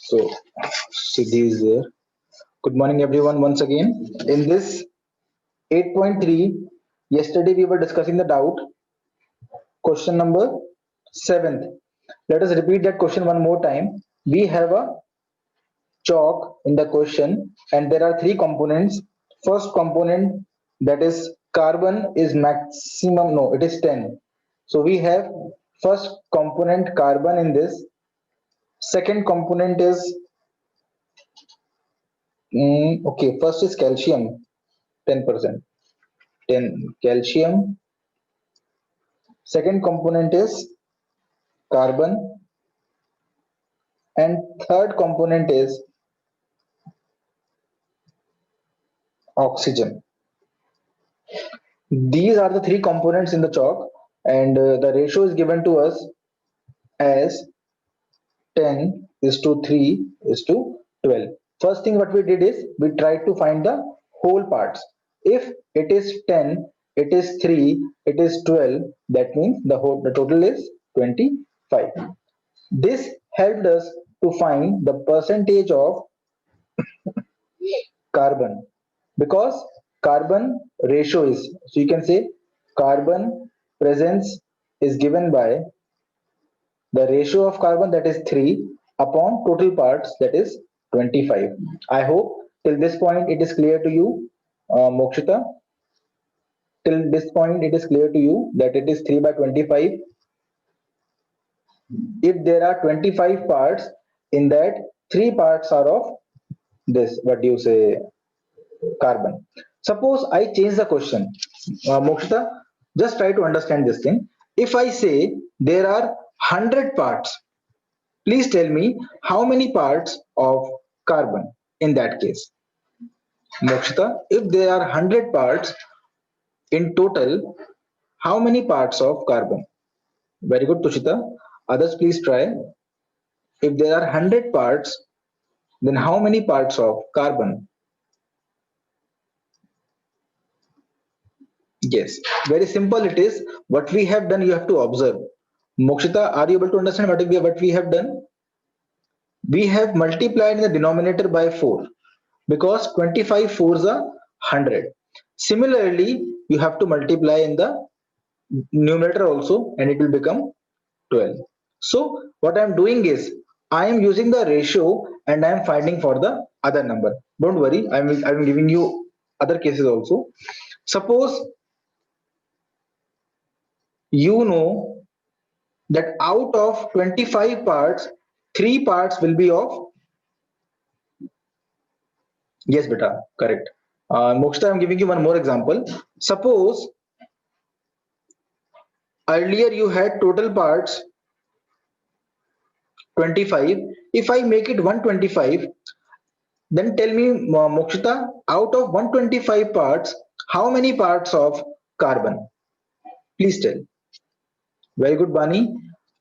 So, Siddhi is there. Good morning, everyone, once again. In this 8.3, yesterday we were discussing the doubt. Question number 7th. Let us repeat that question one more time. We have a chalk in the question, and there are three components. First component, that is carbon, is maximum, no, it is 10. So we have first component carbon in this. Second component is okay, first is calcium, 10%. 10 calcium. Second component is carbon. And third component is oxygen. These are the three components in the chalk, and the ratio is given to us as 10 is to 3 is to 12. First thing what we did is we tried to find the whole parts. If it is 10, it is 3, it is 12, that means the total is 25. This helped us to find the percentage of carbon, because carbon ratio is, so you can say carbon presence is given by the ratio of carbon, that is 3 upon total parts, that is 25. I hope till this point it is clear to you, Mokshita. Till this point it is clear to you that it is 3 by 25. If there are 25 parts, in that 3 parts are of this, what do you say, carbon. Suppose I change the question, Mokshita, just try to understand this thing. If I say there are 100 parts, please tell me how many parts of carbon in that case. Mokshita, if there are 100 parts in total, how many parts of carbon? Very good, Tushita. Others, please try. If there are 100 parts, then how many parts of carbon? Yes, very simple it is. What we have done, you have to observe. Mokshita, are you able to understand what we have done? We have multiplied in the denominator by 4, because 25 fours are 100. Similarly, you have to multiply in the numerator also, and it will become 12. So what I am doing is I am using the ratio and I am finding for the other number. Don't worry, I'm giving you other cases also. Suppose you know that out of 25 parts, 3 parts will be of, yes beta, correct. Mokshita, I'm giving you one more example. Suppose earlier you had total parts 25. If I make it 125, then tell me, Mokshita, out of 125 parts, how many parts of carbon? Please tell. Very good, Bani.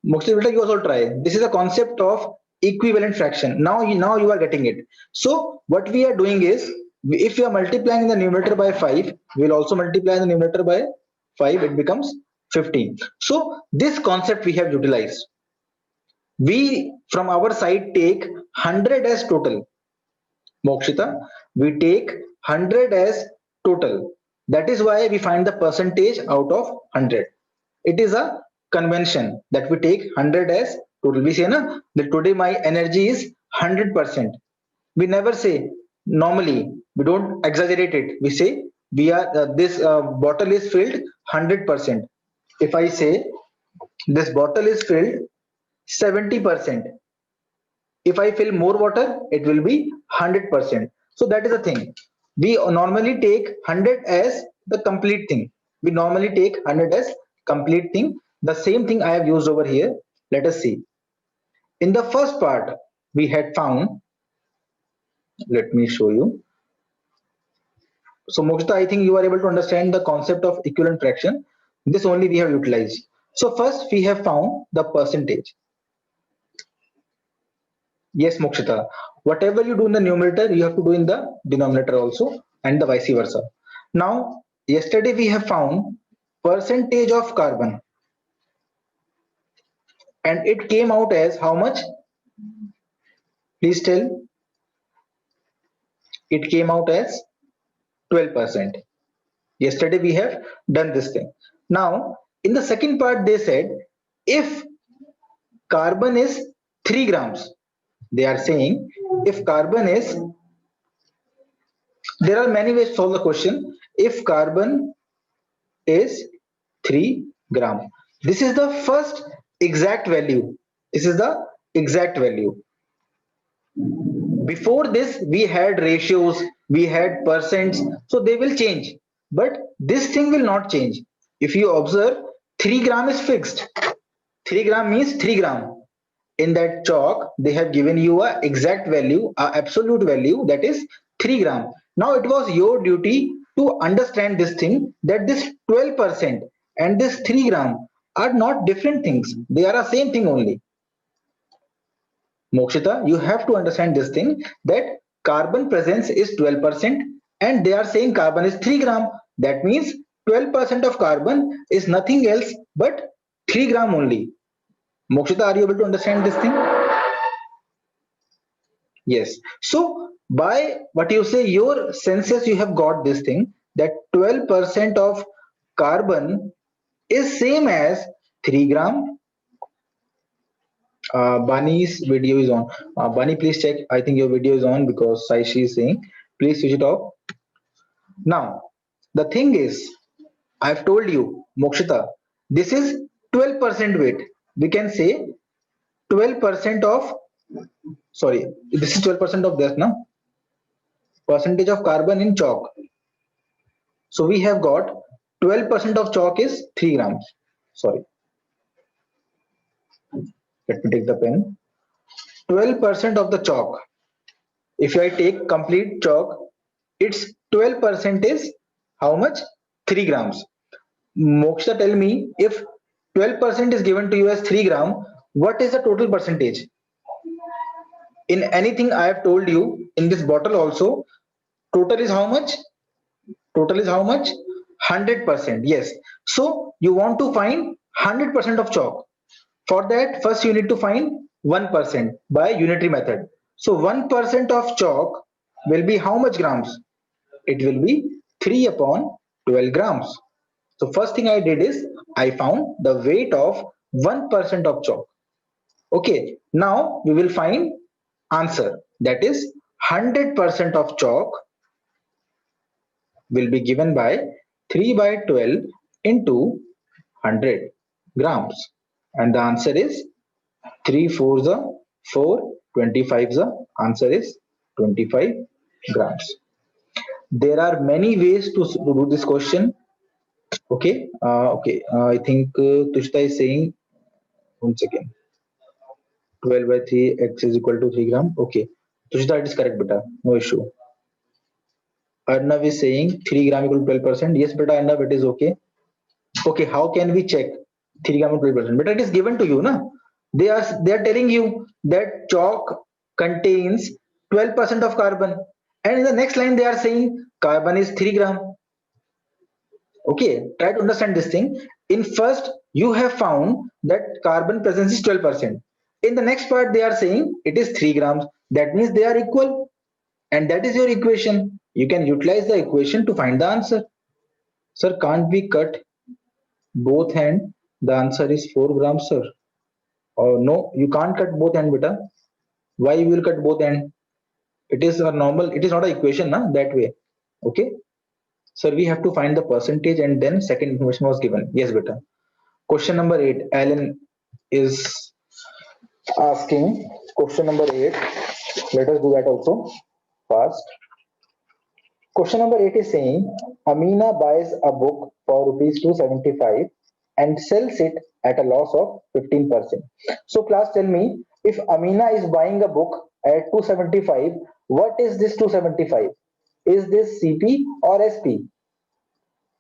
Mokshita, you also try. This is a concept of equivalent fraction. Now you are getting it. So what we are doing is, if we are multiplying the numerator by 5, we will also multiply the numerator by 5. It becomes 15. So this concept we have utilized. We from our side take 100 as total. Mokshita, we take 100 as total. That is why we find the percentage out of 100. It is a convention that we take 100 as total. We say na, that today my energy is 100%. We never say, normally we don't exaggerate it. We say we are this bottle is filled 100%. If I say this bottle is filled 70%, if I fill more water, it will be 100%. So that is the thing. We normally take 100 as the complete thing. We normally take 100 as complete thing. The same thing I have used over here. Let us see. In the first part, we had found, let me show you. So Mokshita, I think you are able to understand the concept of equivalent fraction. This only we have utilized. So first we have found the percentage. Yes, Mokshita. Whatever you do in the numerator, you have to do in the denominator also, and the vice versa. Now, yesterday we have found percentage of carbon, and it came out as how much? Please tell. It came out as 12%. Yesterday we have done this thing. Now in the second part they said if carbon is 3 grams, they are saying if carbon is, there are many ways to solve the question. If carbon is 3 gram, this is the first exact value. This is the exact value. Before this we had ratios, we had percents, so they will change, but this thing will not change. If you observe, 3 gram is fixed. 3 gram means 3 gram. In that chalk they have given you a exact value, a absolute value, that is 3 gram. Now it was your duty to understand this thing, that this 12% and this 3 gram are not different things, they are the same thing only. Mokshita, you have to understand this thing, that carbon presence is 12% and they are saying carbon is 3 gram. That means 12% of carbon is nothing else but 3 gram only. Mokshita, are you able to understand this thing? Yes. So by what you say, your senses, you have got this thing, that 12% of carbon is same as 3 gram. Bunny's video is on. Bunny, please check. I think your video is on because Saishi is saying, please switch it off. Now, the thing is, I've told you, Mokshita, this is 12% weight. We can say 12% of, sorry, this is 12% of this, now percentage of carbon in chalk. So we have got 12% of chalk is 3 grams. Sorry, let me take the pen. 12% of the chalk. If I take complete chalk, its 12% is how much? 3 grams. Moksha, tell me, if 12% is given to you as 3 gram, what is the total percentage? In anything I have told you, in this bottle also, total is how much? Total is how much? 100%. Yes. So you want to find 100% of chalk. For that, first you need to find 1% by unitary method. So 1% of chalk will be how much grams? It will be 3 upon 12 grams. So first thing I did is I found the weight of 1% of chalk. Okay, now we will find answer, that is 100% of chalk will be given by 3 by 12 into 100 grams, and the answer is 3 4 the 4, 25 the answer is 25 grams. There are many ways to do this question. Okay, I think Tushta is saying, one second, 12 by 3 x is equal to 3 gram. Okay, Tushta, it is correct, beta, no issue. Arnav is saying 3 gram equal to 12%. Yes, beta, Arnav, it is okay. Okay, how can we check 3 gram 12%? But it is given to you, na? They are telling you that chalk contains 12% of carbon, and in the next line they are saying carbon is 3 gram. Okay, try to understand this thing. In first, you have found that carbon presence is 12%. In the next part, they are saying it is 3 grams. That means they are equal, and that is your equation. You can utilize the equation to find the answer. Sir, can't we cut both hand? The answer is 4 grams, sir. Oh no, you can't cut both hand, beta. Why you will cut both hand? It is a normal, it is not an equation, na, that way. Okay. Sir, we have to find the percentage and then second information was given. Yes, beta. Question number 8. Alan is asking question number 8. Let us do that also fast. Question number 8 is saying Amina buys a book for rupees 275 and sells it at a loss of 15%. So class, tell me, if Amina is buying a book at 275, what is this 275? Is this CP or SP?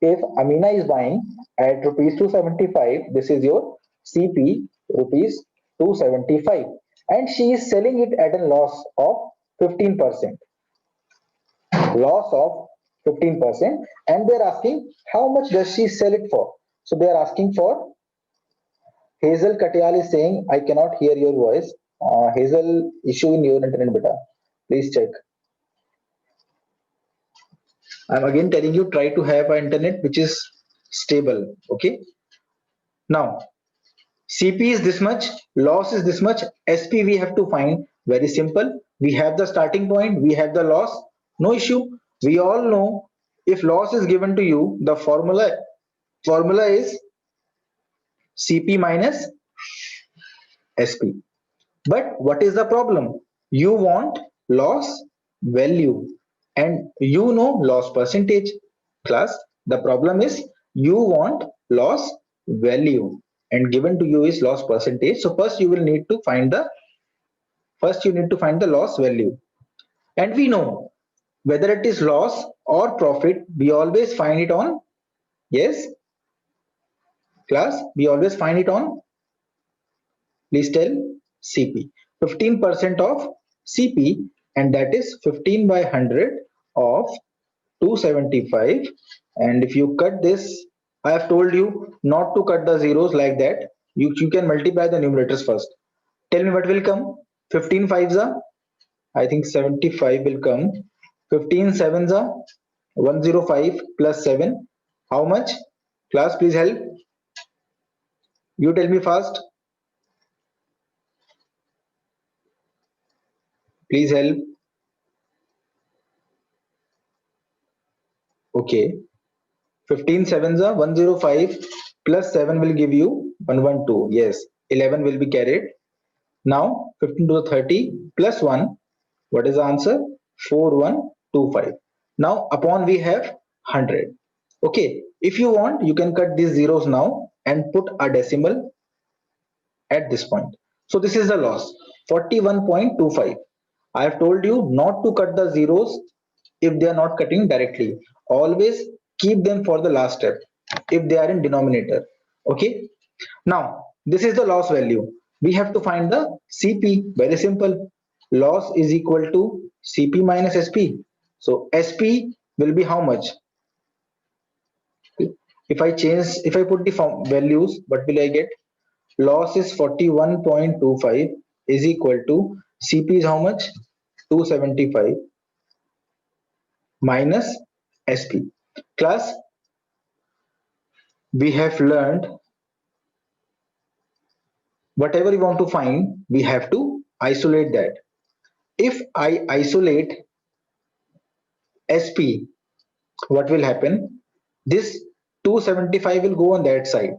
If Amina is buying at rupees 275, this is your CP, rupees 275, and she is selling it at a loss of 15%. Loss of 15%, and they're asking how much does she sell it for. So they're asking for, Hazel Katyal is saying, I cannot hear your voice. Hazel, issue in your internet, beta. Please check. I'm again telling you, try to have an internet which is stable. Okay. Now, CP is this much, loss is this much, SP we have to find. Very simple. We have the starting point, we have the loss, no issue. We all know if loss is given to you, the formula is CP minus SP. But what is the problem? You want loss value and you know loss percentage. Class, the problem is you want loss value and given to you is loss percentage. So first you need to find the loss value. And we know whether it is loss or profit, we always find it on, yes, class, we always find it on, please tell, CP. 15% of CP, and that is 15 by 100 of 275. And if you cut this, I have told you not to cut the zeros like that. You can multiply the numerators first. Tell me what will come. 15 fives are, I think 75 will come. 15 sevens are 105 plus 7. How much? Class, please help. You tell me fast. Please help. Okay. 15 sevens are 105 plus 7 will give you 112. Yes, 11 will be carried. Now 15 to the 30 plus 1. What is the answer? 4125. Now upon we have 100. Okay, if you want, you can cut these zeros now and put a decimal at this point. So this is the loss, 41.25. I have told you not to cut the zeros if they are not cutting directly. Always keep them for the last step if they are in denominator. Okay. Now this is the loss value. We have to find the CP. Very simple. Loss is equal to CP minus SP. So SP will be how much? If I put the values, what will I get? Loss is 41.25 is equal to CP is how much? 275 minus SP. Class, we have learned whatever we want to find, we have to isolate that. If I isolate SP, what will happen? This 275 will go on that side.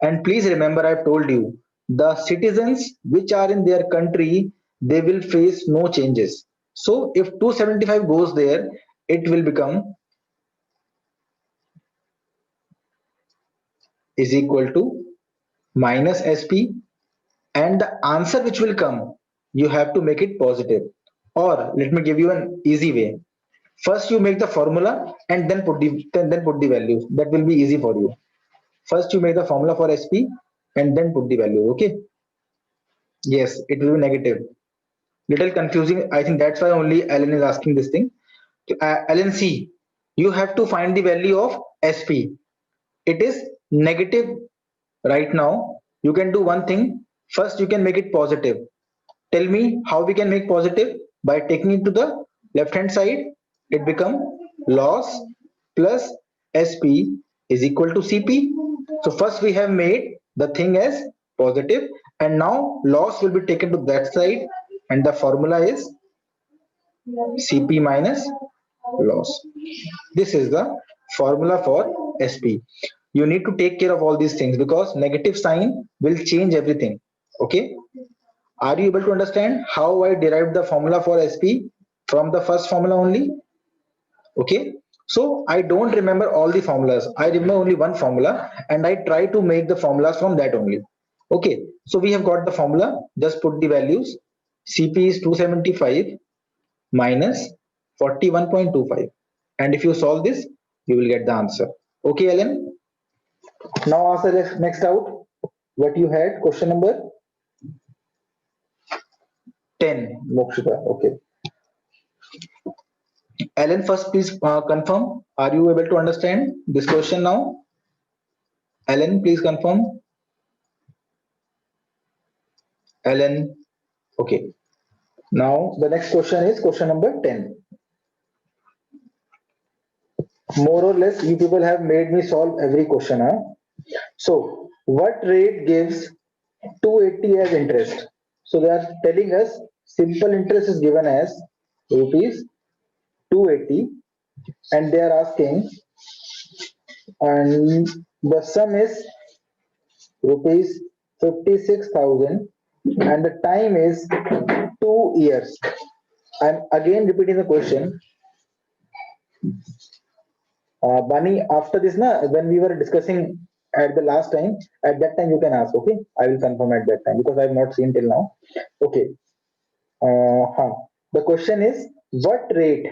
And please remember, I've told you, the citizens which are in their country, they will face no changes. So if 275 goes there, it will become is equal to minus SP, and the answer which will come, you have to make it positive. Or let me give you an easy way. First you make the formula and then put the values. That will be easy for you. First you make the formula for SP and then put the value. Okay. Yes, it will be negative. Little confusing. I think that's why only Alan is asking this thing. Alan C, you have to find the value of SP. It is negative right now. You can do one thing. First, you can make it positive. Tell me how we can make positive. By taking it to the left hand side, it become loss plus SP is equal to CP. So first we have made the thing as positive, and now loss will be taken to that side, and the formula is CP minus loss. This is the formula for SP. You need to take care of all these things because negative sign will change everything. Okay. Are you able to understand how I derived the formula for SP from the first formula only? Okay. So I don't remember all the formulas. I remember only one formula and I try to make the formulas from that only. Okay. So we have got the formula. Just put the values. CP is 275 minus 41.25. And if you solve this, you will get the answer. Okay, Ellen? Now answer the next out. What you had? Question number 10, Mokshita. Okay. Ellen, first please confirm. Are you able to understand this question now? Ellen, please confirm. Ellen. Okay. Now the next question is question number 10. More or less, you people have made me solve every question. Huh? So, what rate gives 280 as interest? So they are telling us simple interest is given as rupees 280, and they are asking, and the sum is rupees 56,000, and the time is 2 years. I'm again repeating the question. Bunny, after this, when we were discussing at the last time, at that time you can ask, okay? I will confirm at that time because I have not seen till now. Okay. The question is, what rate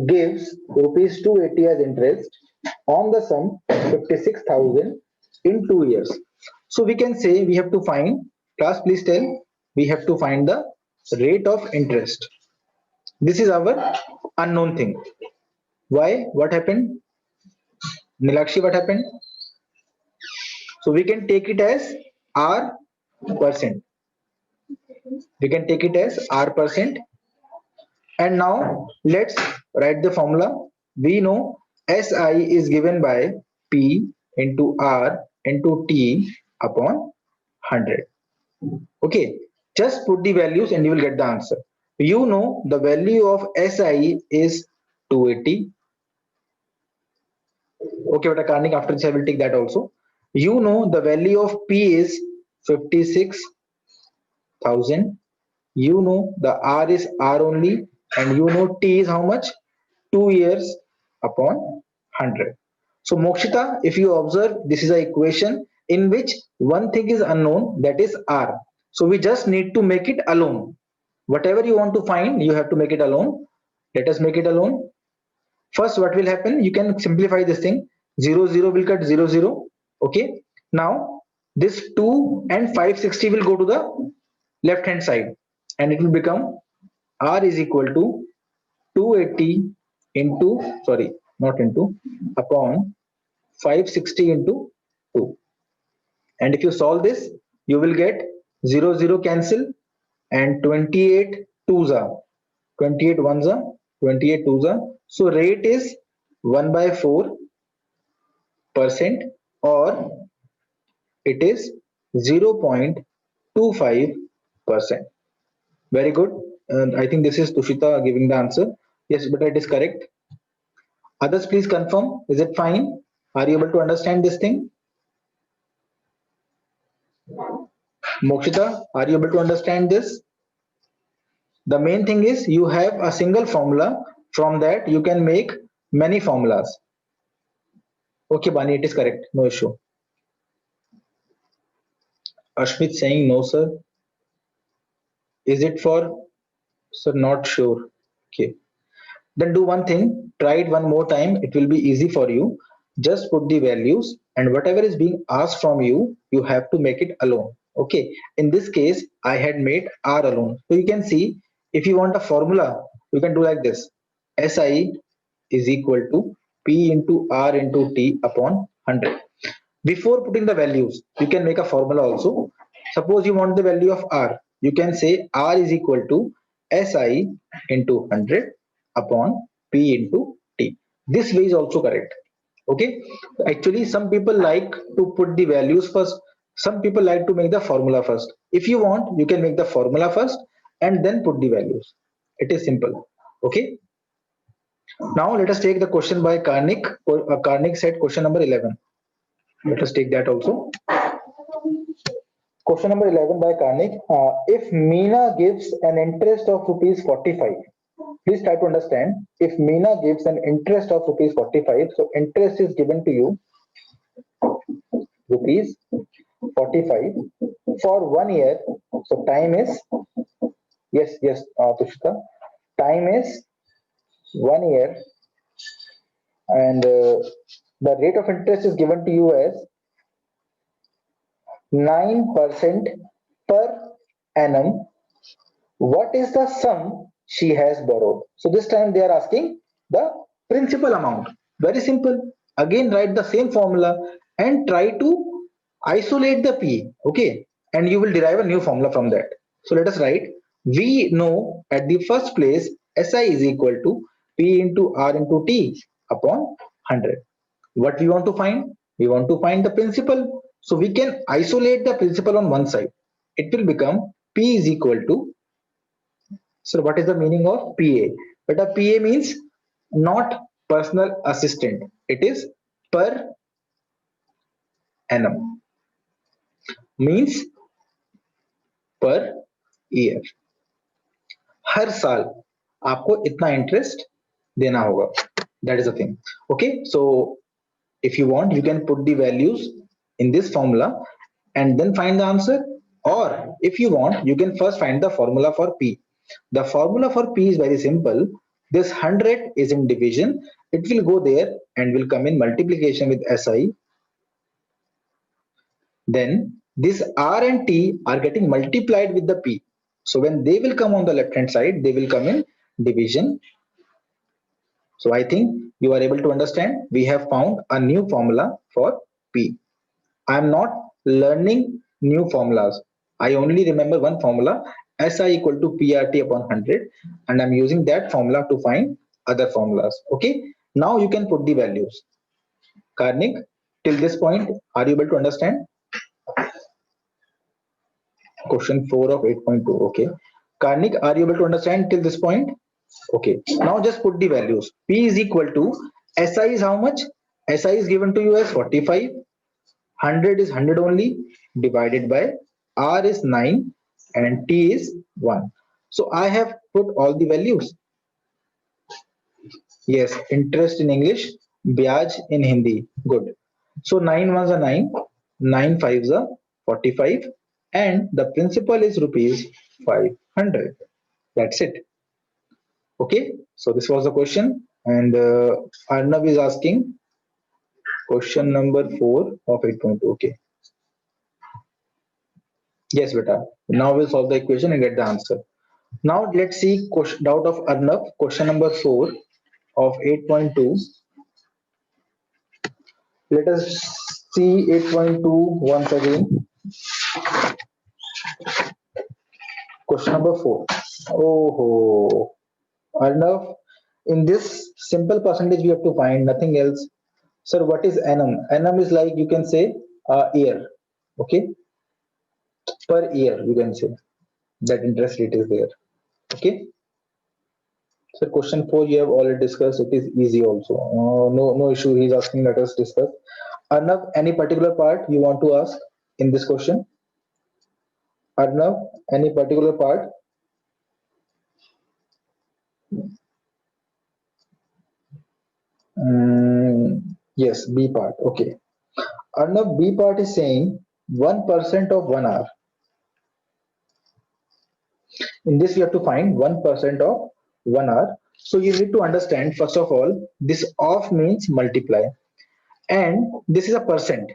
gives rupees 280 as interest on the sum 56,000 in 2 years? So we can say we have to find, class please tell, we have to find the rate of interest. This is our unknown thing. Why? What happened? Nilakshi, what happened? So we can take it as R percent. We can take it as R percent. And now let's write the formula. We know SI is given by P into R into T upon 100. Okay, just put the values and you will get the answer. You know the value of SI is 280. Okay, but Karnik, after this I will take that also. You know the value of P is 56,000. You know the R is R only, and you know T is how much? 2 years upon 100. So Mokshita, if you observe, this is an equation in which one thing is unknown, that is R. So we just need to make it alone. Whatever you want to find, you have to make it alone. Let us make it alone. First, what will happen? You can simplify this thing. 0, 0 will cut 0, 0. Okay. Now, this 2 and 560 will go to the left hand side, and it will become R is equal to 280 into, sorry, not into, upon 560 into 2. And if you solve this, you will get 0, 0 cancel, and 28 twos are 28 ones are 28 twos are. So rate is 1 by 4%, or it is 0.25%. Very good. And I think this is Tushita giving the answer. Yes, but it is correct. Others, please confirm. Is it fine? Are you able to understand this thing? Mokshita, are you able to understand this? The main thing is you have a single formula. From that, you can make many formulas. Okay, Bani, it is correct. No issue. Ashmit saying no, sir. Is it for, sir? Not sure. Okay. Then do one thing, try it one more time. It will be easy for you. Just put the values, and whatever is being asked from you, you have to make it alone. Okay. In this case, I had made R alone. So you can see, if you want a formula, you can do like this. SI is equal to P into R into T upon 100. Before putting the values, you can make a formula also. Suppose you want the value of R, you can say R is equal to SI into 100 upon P into T. This way is also correct. Okay. Actually, some people like to put the values first. Some people like to make the formula first. If you want, you can make the formula first and then put the values. It is simple. Okay. Now let us take the question by Karnik. Karnik said question number 11. Let us take that also. Question number 11 by Karnik. If Meena gives an interest of rupees 45, please try to understand. If Meena gives an interest of rupees 45, so interest is given to you rupees 45 for 1 year. So time is, yes, Tushita, time is 1 year, and the rate of interest is given to you as 9% per annum. What is the sum she has borrowed? So this time they are asking the principal amount. Very simple. Again, write the same formula and try to isolate the P. Okay. And you will derive a new formula from that. So let us write. We know at the first place SI is equal to P into R into T upon 100. What we want to find? We want to find the principal. So we can isolate the principal on one side. It will become P is equal to. So what is the meaning of PA? But a PA means not personal assistant. It is per annum. Means per year. हर साल आपको इतना interest देना होगा. That is the thing. Okay, so if you want, you can put the values in this formula and then find the answer. Or if you want, you can first find the formula for P. The formula for P is very simple. This 100 is in division. It will go there and will come in multiplication with SI. Then this R and T are getting multiplied with the P. So when they will come on the left hand side, they will come in division. So I think you are able to understand. We have found a new formula for P. I am not learning new formulas. I only remember one formula, SI equal to PRT upon 100, and I'm using that formula to find other formulas. Okay, now you can put the values. Karnik, till this point, are you able to understand? Question 4 of 8.2. Okay. Karnik, are you able to understand till this point? Okay. Now just put the values. P is equal to SI is how much? SI is given to you as 45. 100 is 100 only, divided by R is 9 and T is 1. So I have put all the values. Yes, interest in English, Byaj in Hindi. Good. So 9 ones are 9, 9 fives are 45, and the principal is rupees 500. That's it. Okay, so this was the question, and Arnav is asking question number 4 of 8.2. Okay. Yes, beta. Now we'll solve the equation and get the answer. Now let's see doubt of Arnav, question number 4 of 8.2. Let us see 8.2 once again. Question number 4. Oh, Arnav, in this simple percentage we have to find nothing else. Sir, what is annum? Annum is like you can say year. Okay, per year you can say that interest rate is there. Okay. So question 4 you have already discussed. It is easy also. No issue. He's asking, let us discuss. Arnav, any particular part you want to ask in this question? Arnav, any particular part? Yes, B part. Okay. Arnav, B part is saying 1% of 1 hour. In this, you have to find 1% of 1 hour. So you need to understand, first of all, this of means multiply. And this is a percent.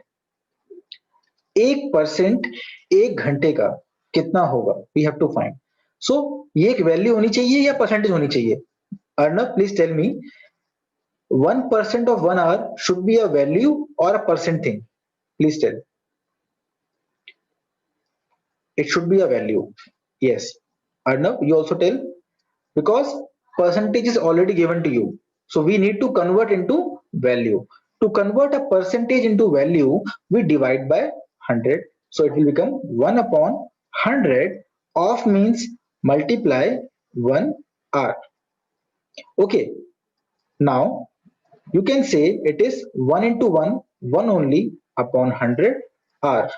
1% एक घंटे का कितना होगा? We have to find. So ये एक value होनी चाहिए या परसेंटेज होनी चाहिए? Arnav, please tell me. 1% of 1 hour should be a value or a percent thing? Please tell. It should be a value. Yes. Arnav, you also tell. Because percentage is already given to you. So we need to convert into value. To convert a percentage into value, we divide by 100. So it will become 1 upon 100. Of means multiply 1 hour. Okay. Now you can say it is 1 into 1, 1 only upon 100 hour.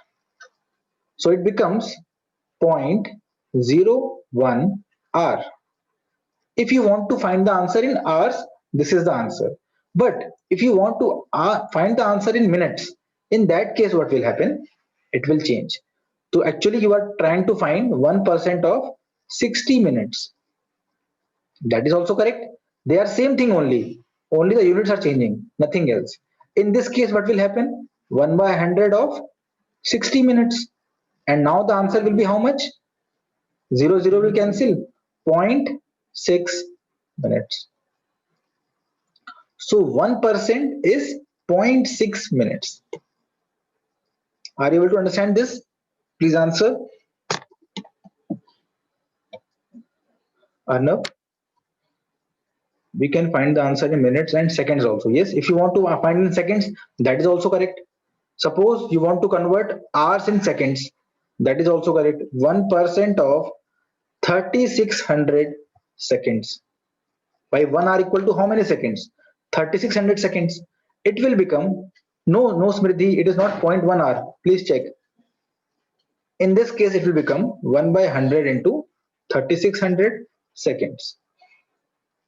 So it becomes 0.01 hour. If you want to find the answer in hours, this is the answer. But if you want to find the answer in minutes, in that case, what will happen? It will change. So actually, you are trying to find 1% of 60 minutes. That is also correct. They are same thing only. Only the units are changing, nothing else. In this case, what will happen? 1 by 100 of 60 minutes. And now the answer will be how much? 0, 0 will cancel. 0.6 minutes. So 1% is 0.6 minutes. Are you able to understand this? Please answer. Arnav, we can find the answer in minutes and seconds also. Yes, if you want to find in seconds, that is also correct. Suppose you want to convert hours in seconds, that is also correct. 1% of 3600 seconds by 1 hour equal to how many seconds? 3600 seconds. It will become, no Smriti, it is not 0.1 hour. Please check. In this case, it will become 1 by 100 into 3600 seconds.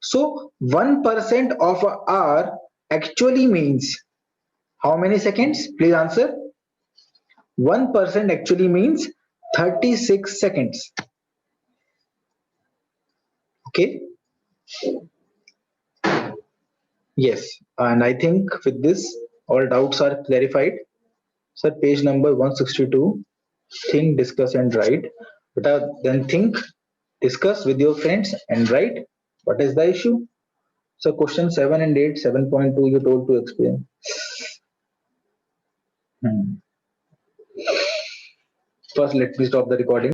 So 1% of an hour actually means how many seconds? Please answer. 1% actually means 36 seconds. Okay. Yes. And I think with this, all doubts are clarified. Sir, page number 162. Think, discuss, and write. But then think, discuss with your friends, and write. What is the issue? So question 7 and 8, 7.2 you told to explain. Hmm. First, let me stop the recording.